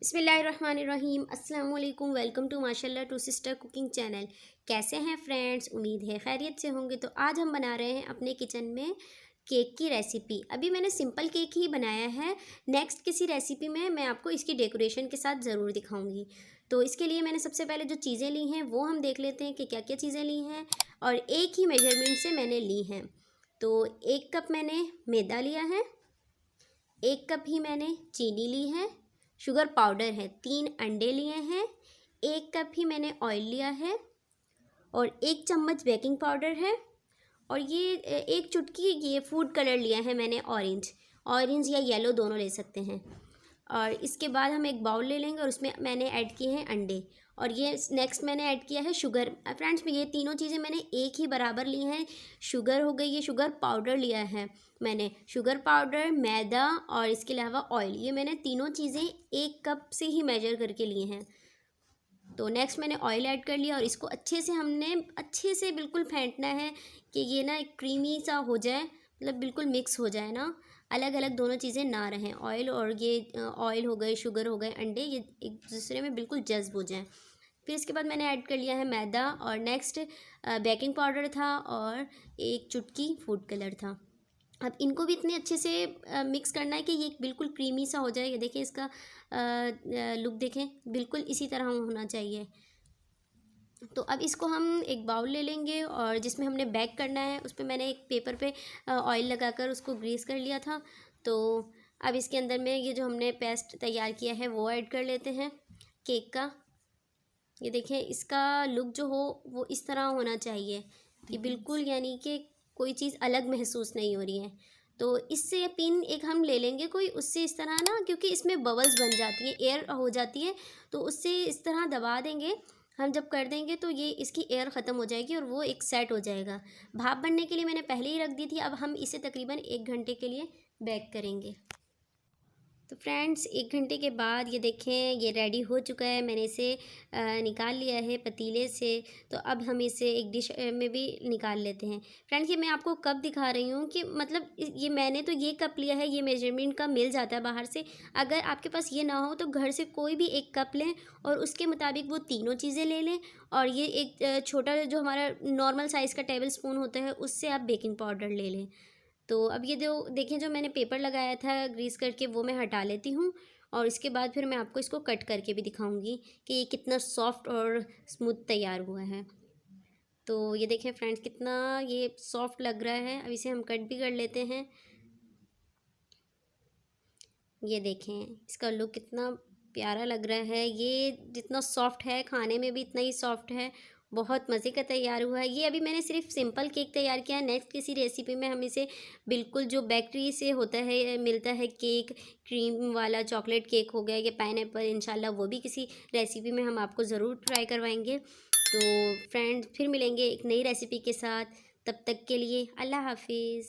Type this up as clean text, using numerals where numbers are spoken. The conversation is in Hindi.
बिस्मिल्लाहिर्रहमानिर्रहीम। अस्सलाम वालेकुम। वेलकम टू माशाल्लाह टू सिस्टर कुकिंग चैनल। कैसे हैं फ्रेंड्स? उम्मीद है खैरियत से होंगे। तो आज हम बना रहे हैं अपने किचन में केक की रेसिपी। अभी मैंने सिंपल केक ही बनाया है। नेक्स्ट किसी रेसिपी में मैं आपको इसकी डेकोरेशन के साथ ज़रूर दिखाऊंगी। तो इसके लिए मैंने सबसे पहले जो चीज़ें ली हैं वो हम देख लेते हैं कि क्या क्या चीज़ें ली हैं, और एक ही मेजरमेंट से मैंने ली हैं। तो 1 कप मैंने मैदा लिया है, 1 कप ही मैंने चीनी ली है, शुगर पाउडर है, 3 अंडे लिए हैं, 1 कप ही मैंने ऑयल लिया है, और 1 चम्मच बेकिंग पाउडर है, और ये 1 चुटकी ये फूड कलर लिया है मैंने, ऑरेंज या येलो दोनों ले सकते हैं। और इसके बाद हम एक बाउल ले लेंगे और उसमें मैंने ऐड किए हैं अंडे, और ये नेक्स्ट मैंने ऐड किया है शुगर। फ्रेंड्स, ये तीनों चीज़ें मैंने एक ही बराबर ली हैं। शुगर हो गई, ये शुगर पाउडर लिया है मैंने, शुगर पाउडर, मैदा और इसके अलावा ऑयल, ये मैंने तीनों चीज़ें 1 कप से ही मेजर करके लिए हैं। तो नेक्स्ट मैंने ऑयल ऐड कर लिया और इसको अच्छे से बिल्कुल फेंटना है कि ये ना एक क्रीमी सा हो जाए, मतलब बिल्कुल मिक्स हो जाए ना, अलग अलग दोनों चीज़ें ना रहें। ऑयल और ये ऑयल हो गए, शुगर हो गए, अंडे, ये एक दूसरे में बिल्कुल जज्ब हो जाएं। फिर इसके बाद मैंने ऐड कर लिया है मैदा, और नेक्स्ट बेकिंग पाउडर था, और 1 चुटकी फूड कलर था। अब इनको भी इतने अच्छे से मिक्स करना है कि ये बिल्कुल क्रीमी सा हो जाए। ये देखिए, इसका लुक देखें, बिल्कुल इसी तरह होना चाहिए। तो अब इसको हम एक बाउल ले लेंगे, और जिसमें हमने बेक करना है उस पर मैंने एक पेपर पे ऑयल लगाकर उसको ग्रीस कर लिया था। तो अब इसके अंदर में ये जो हमने पेस्ट तैयार किया है वो ऐड कर लेते हैं केक का। ये देखें, इसका लुक जो हो वो इस तरह होना चाहिए कि बिल्कुल, यानी कि कोई चीज़ अलग महसूस नहीं हो रही है। तो इससे पिन एक हम ले लेंगे कोई, उससे इस तरह ना, क्योंकि इसमें बबल्स बन जाती हैं, एयर हो जाती है, तो उससे इस तरह दबा देंगे हम। जब कर देंगे तो ये इसकी एयर ख़त्म हो जाएगी और वो एक सेट हो जाएगा। भाप बनने के लिए मैंने पहले ही रख दी थी। अब हम इसे तकरीबन 1 घंटे के लिए बेक करेंगे। तो फ्रेंड्स, 1 घंटे के बाद ये देखें, ये रेडी हो चुका है। मैंने इसे निकाल लिया है पतीले से। तो अब हम इसे एक डिश में भी निकाल लेते हैं। फ्रेंड्स, ये मैं आपको कप दिखा रही हूँ कि मतलब ये मैंने तो ये कप लिया है, ये मेजरमेंट का मिल जाता है बाहर से। अगर आपके पास ये ना हो तो घर से कोई भी एक कप लें और उसके मुताबिक वो तीनों चीज़ें ले लें। और ये एक छोटा जो हमारा नॉर्मल साइज़ का टेबल स्पून होता है, उससे आप बेकिंग पाउडर ले लें। तो अब ये जो देखें, जो मैंने पेपर लगाया था ग्रीस करके, वो मैं हटा लेती हूँ, और इसके बाद फिर मैं आपको इसको कट करके भी दिखाऊंगी कि ये कितना सॉफ्ट और स्मूथ तैयार हुआ है। तो ये देखें फ्रेंड्स, कितना ये सॉफ्ट लग रहा है। अब इसे हम कट भी कर लेते हैं। ये देखें, इसका लुक कितना प्यारा लग रहा है। ये जितना सॉफ्ट है, खाने में भी इतना ही सॉफ्ट है। बहुत मज़े का तैयार हुआ है। ये अभी मैंने सिर्फ सिंपल केक तैयार किया है। नेक्स्ट किसी रेसिपी में हम इसे बिल्कुल जो बेकरी से होता है, मिलता है केक, क्रीम वाला चॉकलेट केक हो गया या पाइनएप्पल, इंशाल्लाह वो भी किसी रेसिपी में हम आपको ज़रूर ट्राई करवाएंगे। तो फ्रेंड्स, फिर मिलेंगे एक नई रेसिपी के साथ। तब तक के लिए अल्लाह हाफिज़।